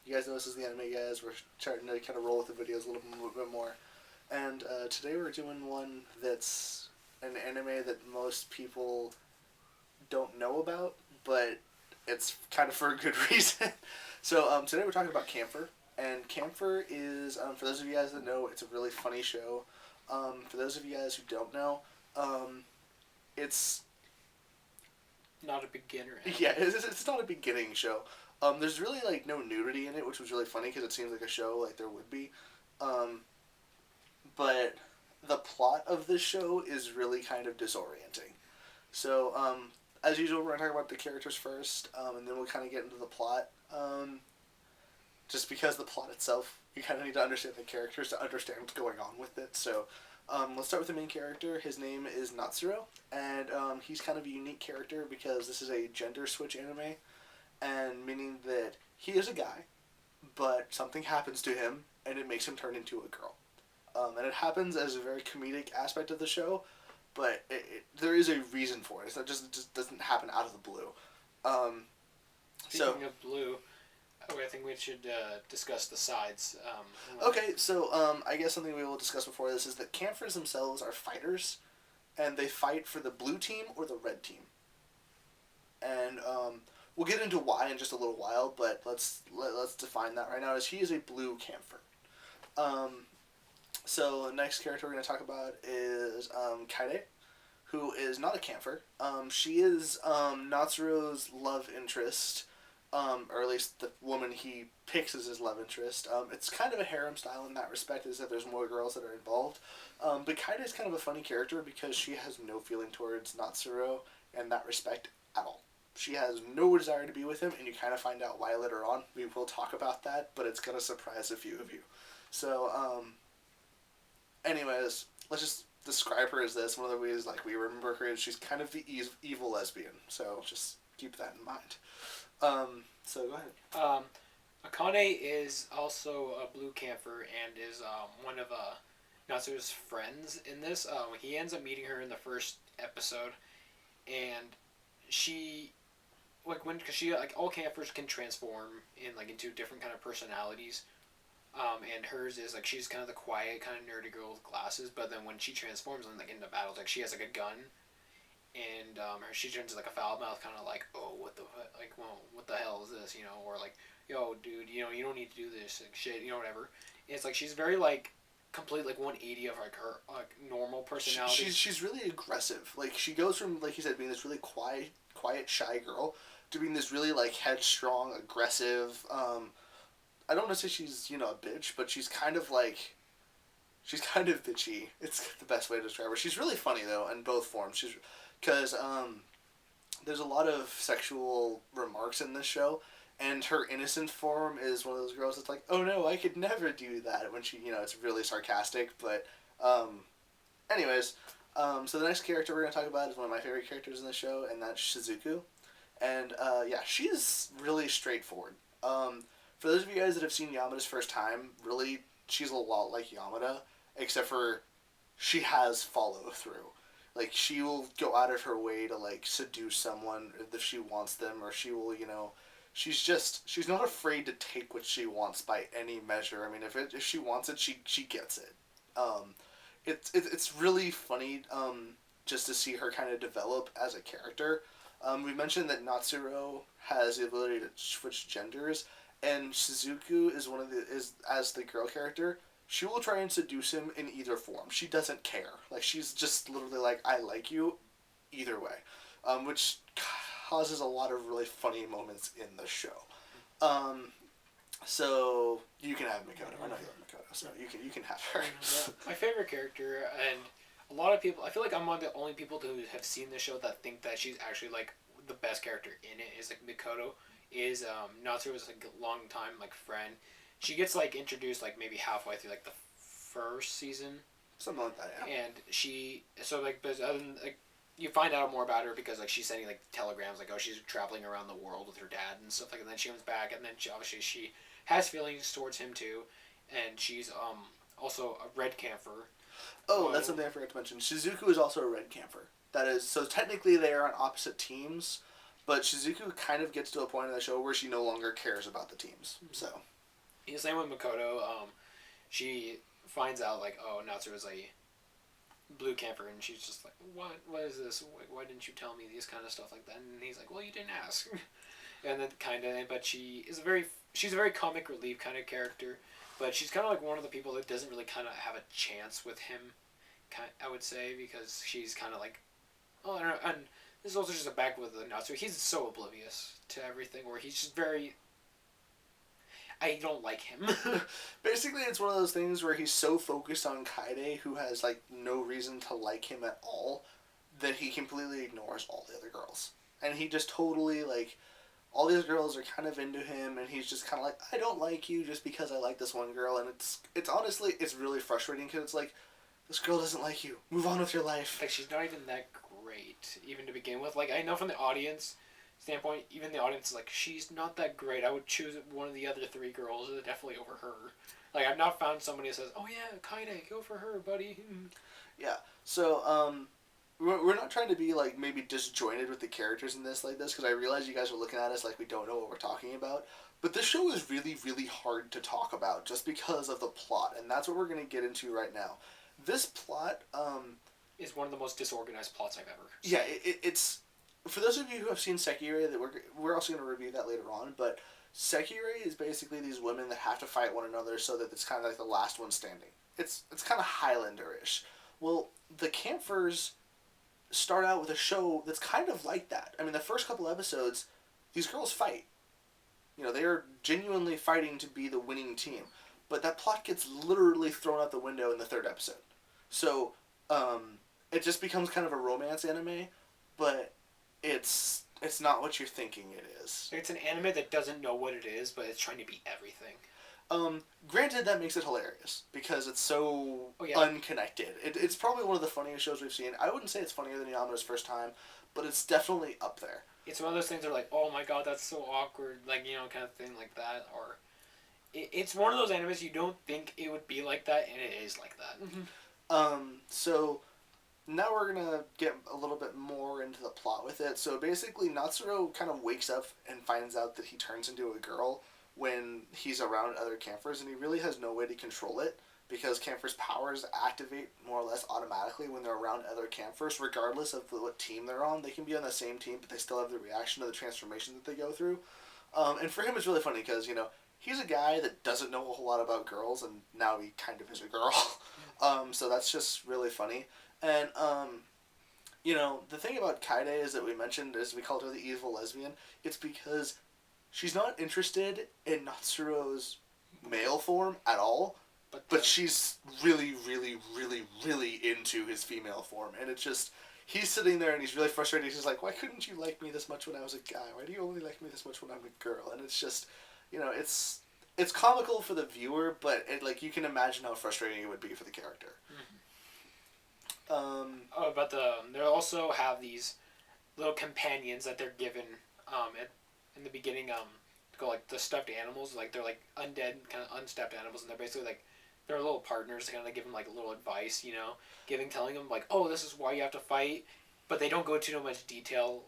You guys know this is the anime guys. We're starting to kind of roll with the videos a little bit more. And today we're doing one that's an anime that most people don't know about, but it's kind of for a good reason. So today we're talking about Kamfer. And Kamfer is, for those of you guys that know, it's a really funny show. For those of you guys who don't know, it's... Not a beginner anime. Yeah, it's not a beginning show. There's really, like, no nudity in it, which was really funny because it seems like a show like there would be. But the plot of this show is really kind of disorienting. So, as usual, we're going to talk about the characters first, and then we'll kind of get into the plot. Just because the plot itself, you kind of need to understand the characters to understand what's going on with it. So, let's start with the main character. His name is Natsuro, and he's kind of a unique character because this is a gender switch anime, and meaning that he is a guy, but something happens to him, and it makes him turn into a girl. And it happens as a very comedic aspect of the show, but there is a reason for it. It's not just, it just doesn't happen out of the blue. Speaking of blue, I think we should discuss the sides. Okay, so I guess something we will discuss before this is that Kamfers themselves are fighters, and they fight for the blue team or the red team. And we'll get into why in just a little while, but let's define that right now. As he is a blue Kamfer. So the next character we're going to talk about is Kaede, who is not a Kamfer. She is Natsuro's love interest, or at least the woman he picks as his love interest. It's kind of a harem style in that respect, is that there's more girls that are involved. But Kaede is kind of a funny character because she has no feeling towards Natsuro in that respect at all. She has no desire to be with him, and you kind of find out why later on. We will talk about that, but it's going to surprise a few of you. So, anyways, let's just describe her as this. One of the ways like we remember her is she's kind of the evil lesbian. So just keep that in mind. So go ahead. Akane is also a blue Kamfer and is one of Natsuro's friends in this. He ends up meeting her in the first episode, and she, because she, all Kamfers can transform into different kind of personalities. And hers is she's kind of the quiet, kind of nerdy girl with glasses, but then when she transforms into battles, she has a gun, and she turns into a foul mouth, kind of oh, what the hell is this, or yo, dude, you don't need to do this, shit, whatever. And it's she's very complete 180 of her normal personality. She's really aggressive. She goes from, like you said, being this really quiet, shy girl to being this really headstrong, aggressive. I don't want to say she's, a bitch, but she's kind of she's kind of bitchy. It's the best way to describe her. She's really funny, though, in both forms. Because there's a lot of sexual remarks in this show, and her innocent form is one of those girls that's oh no, I could never do that, when she, it's really sarcastic, but, anyways, so the next character we're going to talk about is one of my favorite characters in the show, and that's Shizuku, and, yeah, she's really straightforward. For those of you guys that have seen Yamada's first time, really, she's a lot like Yamada, except for she has follow-through. She will go out of her way to, seduce someone if she wants them, or she will, she's not afraid to take what she wants by any measure. I mean, if she wants it, she gets it. It's really funny, just to see her kind of develop as a character. We mentioned that Natsuro has the ability to switch genders, and Shizuku is as the girl character, she will try and seduce him in either form. She doesn't care. She's just literally I like you either way. Which causes a lot of really funny moments in the show. So you can have Mikoto. I know you love Mikoto, so you can have her. My favorite character, and a lot of people, I feel I'm one of the only people who have seen the show that think that she's actually the best character in it is Mikoto. Is Natsuro's a long time friend. She gets introduced maybe halfway through the first season, something like that. Yeah. And she but other than, you find out more about her because she's sending telegrams she's traveling around the world with her dad and stuff and then she comes back, and then she has feelings towards him too, and she's also a red Kamfer. Oh, that's something I forgot to mention. Shizuku is also a red Kamfer. That is, so technically they are on opposite teams. But Shizuku kind of gets to a point in the show where she no longer cares about the teams. So, The same with Makoto. She finds out like, oh, Natsu is a blue camper, and she's just like, what is this? Why didn't you tell me these kind of stuff like that? And he's like, well, you didn't ask. And then kind of, but she's a very comic relief kind of character, but she's kind of like one of the people that doesn't really kind of have a chance with him. I would say, because she's kind of like, oh, I don't know, and this is also just a back with the Natsu. He's so oblivious to everything, where he's just very. I don't like him. Basically, it's one of those things where he's so focused on Kaede, who has like no reason to like him at all, that he completely ignores all the other girls, and he just totally like. All these girls are kind of into him, and he's just kind of like, I don't like you just because I like this one girl, and it's honestly it's really frustrating because it's like, this girl doesn't like you. Move on with your life. Like, she's not even that great, even to begin with. Like, I know from the audience standpoint, even the audience is like, she's not that great. I would choose one of the other three girls definitely over her. Like, I've not found somebody that says, oh yeah, Kaede, go for her, buddy. Yeah. So, we're not trying to be like maybe disjointed with the characters in this like this, because I realize you guys are looking at us like we don't know what we're talking about. But this show is really, really hard to talk about just because of the plot, and that's what we're going to get into right now. This plot is one of the most disorganized plots I've ever seen. Yeah, it's for those of you who have seen Sekirei, that we're also going to review that later on. But Sekirei is basically these women that have to fight one another so that it's kind of like the last one standing. It's kind of Highlander-ish. Well, the Kamfers start out with a show that's kind of like that. I mean, the first couple episodes, these girls fight. You know, they are genuinely fighting to be the winning team. But that plot gets literally thrown out the window in the third episode. So, it just becomes kind of a romance anime, but it's not what you're thinking it is. It's an anime that doesn't know what it is, but it's trying to be everything. Granted, that makes it hilarious because it's so unconnected. It's probably one of the funniest shows we've seen. I wouldn't say it's funnier than Yamamo's First Time, but it's definitely up there. It's one of those things that are like, oh my god, that's so awkward, like, you know, kind of thing like that. Or it's one of those animes you don't think it would be like that, and it is like that. So now we're gonna get a little bit more into the plot with it. So basically, Natsuro kind of wakes up and finds out that he turns into a girl when he's around other Kamfers, and he really has no way to control it because Kamfer's powers activate more or less automatically when they're around other Kamfers, regardless of what team they're on. They can be on the same team, but they still have the reaction to the transformation that they go through. And for him, it's really funny because, you know, he's a guy that doesn't know a whole lot about girls, and now he kind of is a girl. So that's just really funny. And, you know, the thing about Kaede is that we mentioned is we called her the evil lesbian. It's because she's not interested in Natsuro's male form at all, but she's really, really, really, really into his female form. And it's just, he's sitting there and he's really frustrated. He's just like, why couldn't you like me this much when I was a guy? Why do you only like me this much when I'm a girl? And it's just, you know, it's comical for the viewer, but like you can imagine how frustrating it would be for the character. But they also have these little companions that they're given in the beginning, called like the stuffed animals. Like, they're like undead, kind of unstepped animals, and they're basically like, they're little partners to kind of give them like a little advice, you know, telling them like, oh, this is why you have to fight, but they don't go into too much detail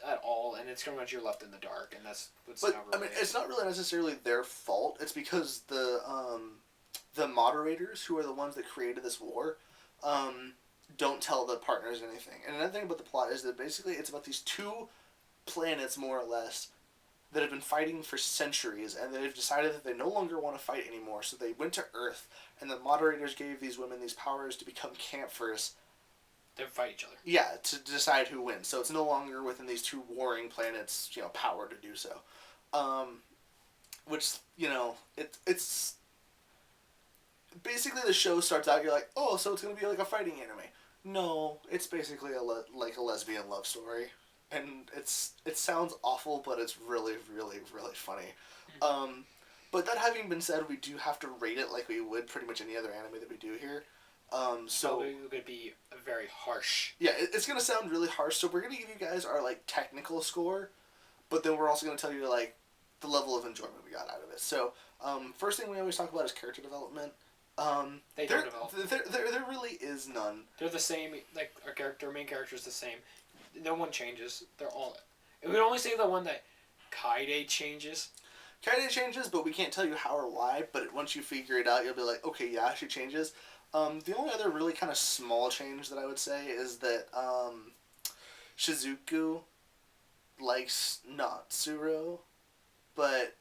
at all, and it's pretty much you're left in the dark, and that's what's. But I mean, it's not really necessarily their fault. It's because the moderators, who are the ones that created this war, don't tell the partners anything. And another thing about the plot is that basically it's about these two planets, more or less, that have been fighting for centuries, and they've decided that they no longer want to fight anymore, so they went to Earth, and the moderators gave these women these powers to become Kamfers. They fight each other. Yeah, to decide who wins. So it's no longer within these two warring planets, you know, power to do so. Which, you know, it's... Basically, the show starts out, you're like, oh, so it's going to be like a fighting anime. No, it's basically like a lesbian love story. And it sounds awful, but it's really, really, really funny. But that having been said, we do have to rate it like we would pretty much any other anime that we do here. So it would be very harsh. Yeah, it's gonna sound really harsh. So we're gonna give you guys our like technical score, but then we're also gonna tell you like the level of enjoyment we got out of it. So first thing we always talk about is character development. They don't develop. There really is none. They're the same. Like our main character is the same. No one changes. They're all. We would only say the one that Kaede changes. Kaede changes, but we can't tell you how or why. But once you figure it out, you'll be like, okay, yeah, she changes. The only other really kind of small change that I would say is that Shizuku likes Natsuro, but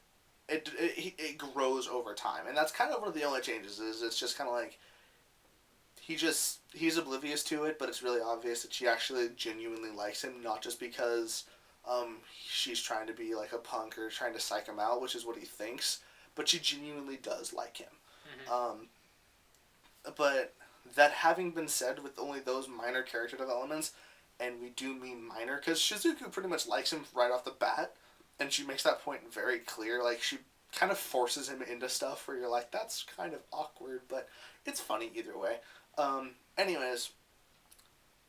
it grows over time, and that's kind of one of the only changes. Is it's just kind of like he's oblivious to it, but it's really obvious that she actually genuinely likes him, not just because she's trying to be like a punk or trying to psych him out, which is what he thinks, but she genuinely does like him. Mm-hmm. But that having been said, with only those minor character developments, and we do mean minor, because Shizuku pretty much likes him right off the bat, and she makes that point very clear. Like, she kind of forces him into stuff where you're like, that's kind of awkward, but it's funny either way. Anyways,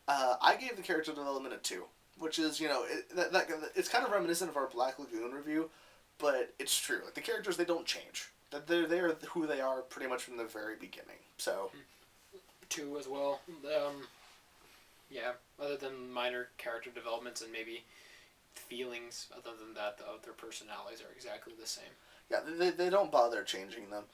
I gave the character development a 2, which is, it's kind of reminiscent of our Black Lagoon review, but it's true. Like, the characters, they don't change. They're who they are pretty much from the very beginning. So 2 as well. Yeah, other than minor character developments and maybe feelings, other than that, their personalities are exactly the same. Yeah, they don't bother changing them.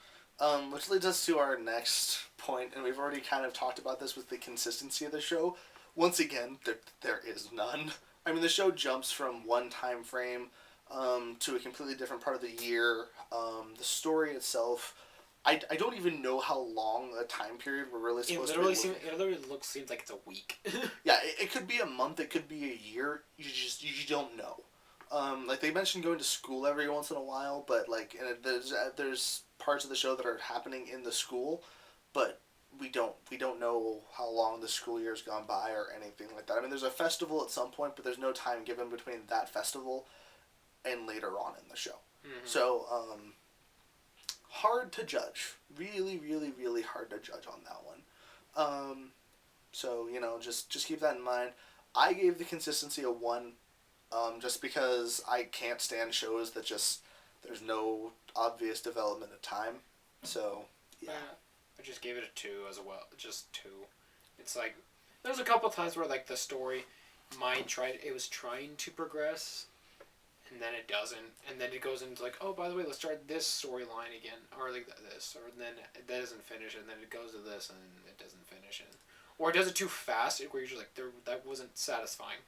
Which leads us to our next point, and we've already kind of talked about this with the consistency of the show. Once again, there is none. I mean, the show jumps from one time frame to a completely different part of the year. The story itself, I don't even know how long a time period we're really supposed to be. It literally seems like it's a week. Yeah, it could be a month, it could be a year. You don't know. Like they mentioned going to school every once in a while, but like and there's parts of the show that are happening in the school, but we don't know how long the school year's gone by or anything like that. I mean, there's a festival at some point, but there's no time given between that festival and later on in the show. Mm-hmm. So hard to judge. Really, really, really hard to judge on that one. So just keep that in mind. I gave the consistency a 1. Just because I can't stand shows that just there's no obvious development of time. So, yeah. I just gave it a 2 as well. Just 2. It's like there's a couple times where like the story it was trying to progress, and then it doesn't, and then it goes into like, oh, by the way, let's start this storyline again, or like this, or then it doesn't finish, and then it goes to this, and it doesn't finish, or it does it too fast, where you're just like, that wasn't satisfying.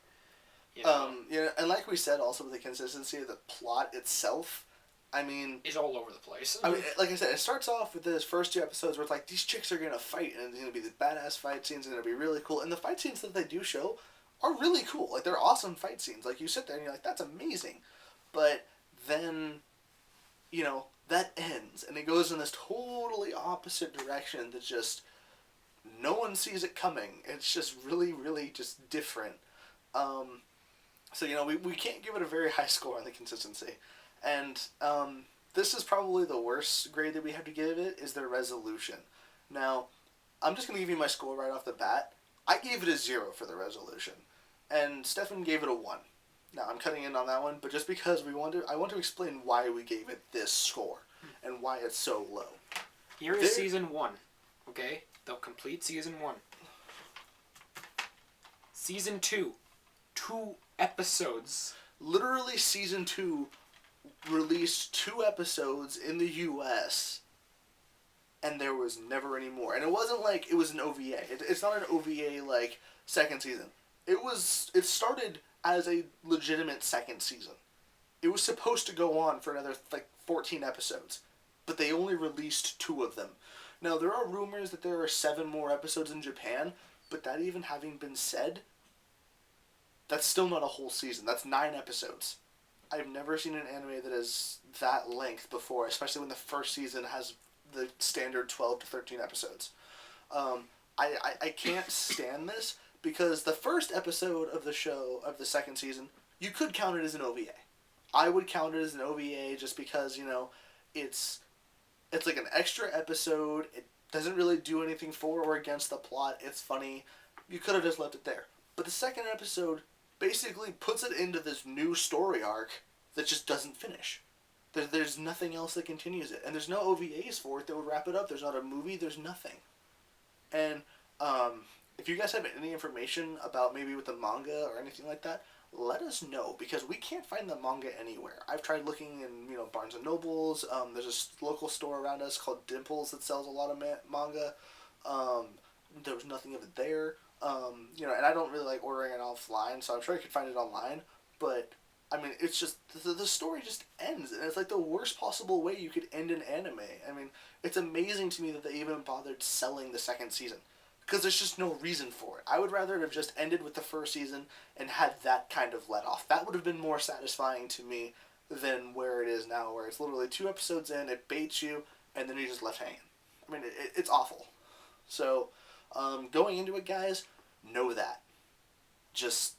And like we said, also with the consistency of the plot itself, I mean, it's all over the place. I mean, like I said, it starts off with the first 2 episodes where it's like these chicks are gonna fight, and it's gonna be the badass fight scenes, and it'll be really cool. And the fight scenes that they do show are really cool. Like they're awesome fight scenes. Like you sit there and you're like, that's amazing. But then, that ends, and it goes in this totally opposite direction that just no one sees it coming. It's just really, really just different. So, we can't give it a very high score on the consistency. And this is probably the worst grade that we have to give it, is their resolution. Now, I'm just going to give you my score right off the bat. I gave it a 0 for the resolution. And Stefan gave it a 1. Now, I'm cutting in on that one, but just because I want to explain why we gave it this score and why it's so low. Here is season 1, okay? The complete season 1. Season 2. 2 episodes. Literally, season 2 released 2 episodes in the U.S., and there was never any more. And it wasn't like it was an OVA. It's not an OVA, like, second season. It started as a legitimate second season. It was supposed to go on for another, 14 episodes, but they only released 2 of them. Now, there are rumors that there are 7 more episodes in Japan, but that even having been said, that's still not a whole season. That's 9 episodes. I've never seen an anime that is that length before, especially when the first season has the standard 12 to 13 episodes. I can't stand this, because the first episode of the show, of the second season, you could count it as an OVA. I would count it as an OVA just because, it's like an extra episode. It doesn't really do anything for or against the plot. It's funny. You could have just left it there. But the second episode basically puts it into this new story arc that just doesn't finish. There's nothing else that continues it. And there's no OVAs for it that would wrap it up. There's not a movie. There's nothing. And if you guys have any information about maybe with the manga or anything like that, let us know, because we can't find the manga anywhere. I've tried looking in, Barnes and Nobles. There's a local store around us called Dimples that sells a lot of manga. Um, there was nothing of it there. And I don't really like ordering it offline, so I'm sure I could find it online. But I mean, it's just the story just ends, and it's like the worst possible way you could end an anime. I mean, it's amazing to me that they even bothered selling the second season, because there's just no reason for it. I would rather it have just ended with the first season and had that kind of let off. That would have been more satisfying to me than where it is now, where it's literally 2 episodes in, it baits you, and then you're just left hanging. I mean, it's awful. So, going into it, guys, know that. Just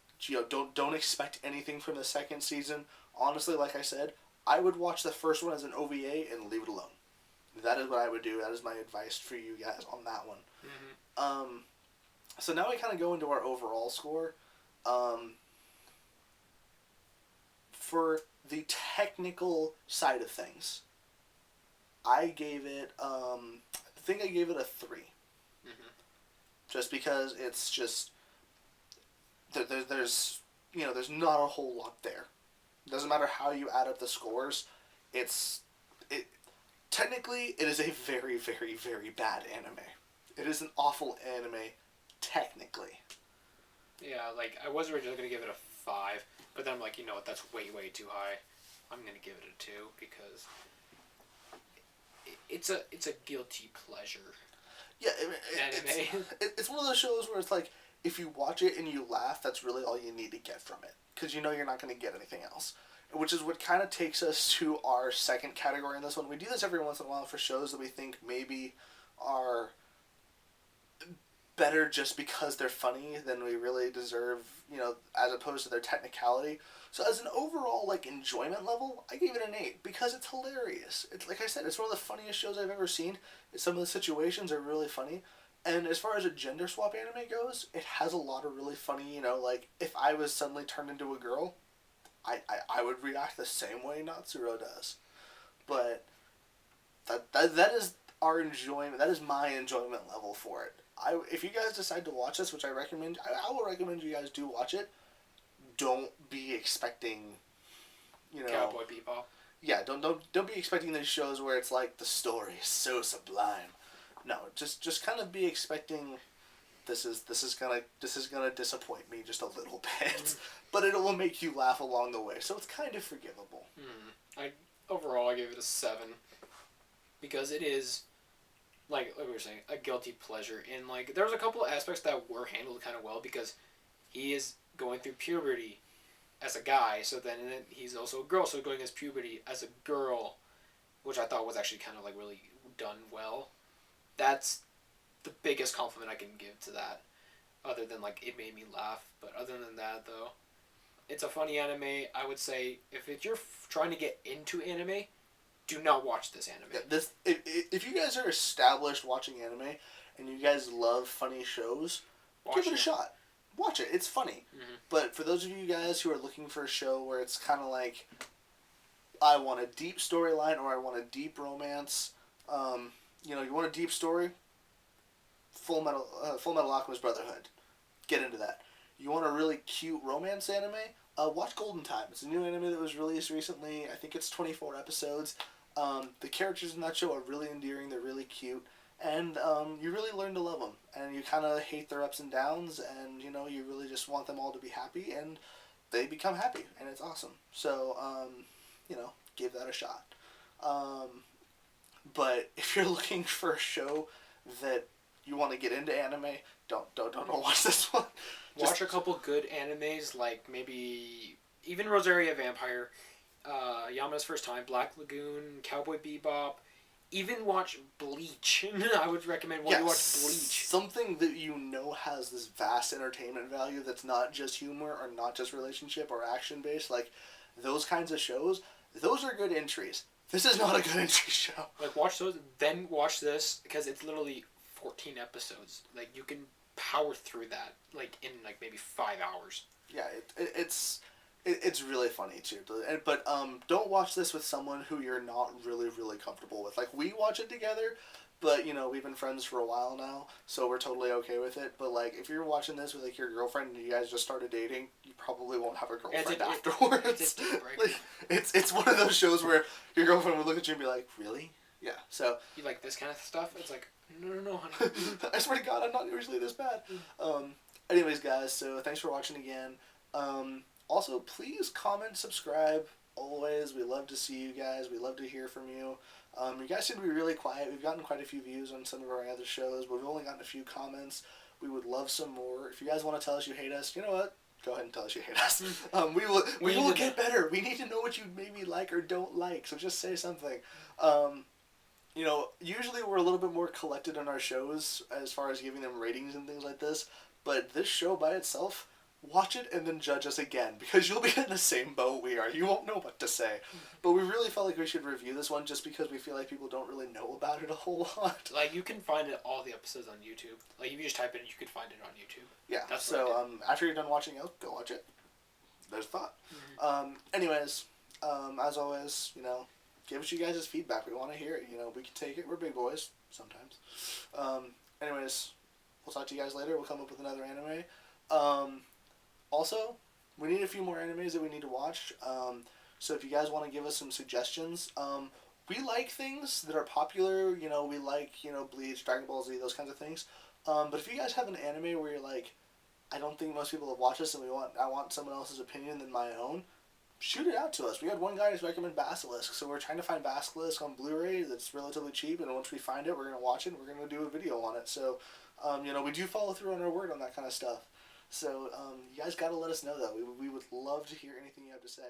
don't expect anything from the second season. Honestly, like I said, I would watch the first one as an OVA and leave it alone. That is what I would do. That is my advice for you guys on that one. Um, so now we kind of go into our overall score. For the technical side of things, I gave it. I think I gave it a 3. Just because it's just there's not a whole lot there. It doesn't matter how you add up the scores. It technically it is a very, very, very bad anime. It is an awful anime, technically. Yeah, like I was originally gonna give it a 5, but then I'm like, you know what, that's way, way too high. I'm gonna give it a 2 because it's a guilty pleasure. Yeah, anime. It's one of those shows where it's like, if you watch it and you laugh, that's really all you need to get from it, because you're not going to get anything else. Which is what kind of takes us to our second category in this one. We do this every once in a while for shows that we think maybe are better just because they're funny than we really deserve, as opposed to their technicality. So as an overall enjoyment level, I gave it an 8 because it's hilarious. It's like I said, it's one of the funniest shows I've ever seen. Some of the situations are really funny. And as far as a gender swap anime goes, it has a lot of really funny, if I was suddenly turned into a girl, I would react the same way Natsuro does. But that is our enjoyment. That is my enjoyment level for it. If you guys decide to watch this, which I recommend, I will recommend you guys do watch it. Don't be expecting, Cowboy Bebop. Yeah, don't be expecting these shows where it's like the story is so sublime. No, just kind of be expecting this is gonna disappoint me just a little bit, but it will make you laugh along the way, so it's kind of forgivable. Overall I gave it a 7 because it is like we were saying, a guilty pleasure. And there was a couple of aspects that were handled kind of well because he is going through puberty as a guy, so then he's also a girl, so going his puberty as a girl, which I thought was actually kind of really done well. That's the biggest compliment I can give to that, other than it made me laugh. But other than that, though, it's a funny anime. I would say if you're trying to get into anime, do not watch this anime. Yeah, if you guys are established watching anime and you guys love funny shows, give it a shot. Watch it. It's funny. But for those of you guys who are looking for a show where it's kind of like, I want a deep storyline or I want a deep romance, you want a deep story, Full Metal Alchemist Brotherhood. Get into that. You want a really cute romance anime? Watch Golden Time. It's a new anime that was released recently. I think it's 24 episodes. The characters in that show are really endearing. They're really cute. And you really learn to love them. And you kind of hate their ups and downs. And, you really just want them all to be happy. And they become happy. And it's awesome. So, give that a shot. But if you're looking for a show that you want to get into anime, don't watch this one. Watch a couple good animes, like maybe even Rosaria Vampire, Yama's First Time, Black Lagoon, Cowboy Bebop. Even watch Bleach. I would recommend you watch Bleach. Something that has this vast entertainment value that's not just humor or not just relationship or action based. Those kinds of shows, those are good entries. This is not a good entry show. Watch those, then watch this, because it's literally 14 episodes. You can power through that, in maybe 5 hours. Yeah, it's It's really funny too. But don't watch this with someone who you're not really comfortable with. Like we watch it together, but you know we've been friends for a while now, so we're totally okay with it. But like if you're watching this with like your girlfriend and you guys just started dating, you probably won't have a girlfriend afterwards. It's a deal breaker. Like it's one of those shows where your girlfriend would look at you and be like, really? Yeah. So You like this kind of stuff? It's like, no, honey. I swear to God, I'm not usually this bad. Anyways, guys, so thanks for watching again. Also, please comment, subscribe. Always, we love to see you guys. We love to hear from you. You guys seem to be really quiet. We've gotten quite a few views on some of our other shows, but we've only gotten a few comments. We would love some more. If you guys want to tell us you hate us, you know what? Go ahead and tell us you hate us. We will get better. We need to know what you maybe like or don't like. So just say something. You know, usually we're a little bit more collected on our shows as far as giving them ratings and things like this. But this show by itself, watch it and then judge us again because you'll be in the same boat we are. You won't know what to say. But we really felt like we should review this one just because we feel like people don't really know about it a whole lot. Like you can find all the episodes on YouTube. Like if you just type it, you can find it on YouTube. Yeah. That's so after you're done watching it, go watch it. There's thought. Anyways, as always, you know, give us you guys' feedback. We want to hear it. You know, we can take it. We're big boys sometimes. Anyways, we'll talk to you guys later. We'll come up with another anime. Also, we need a few more animes that we need to watch. So if you guys want to give us some suggestions, we like things that are popular. You know, we like, you know, Bleach, Dragon Ball Z, those kinds of things. But if you guys have an anime where you're like, I don't think most people have watched this and I want someone else's opinion than my own, shoot it out to us. We had one guy who's recommend Basilisk, so we're trying to find Basilisk on Blu-ray that's relatively cheap, and once we find it, we're going to watch it and we're going to do a video on it. So, you know, we do follow through on our word on that kind of stuff. So, you guys got to let us know, though. We would love to hear anything you have to say.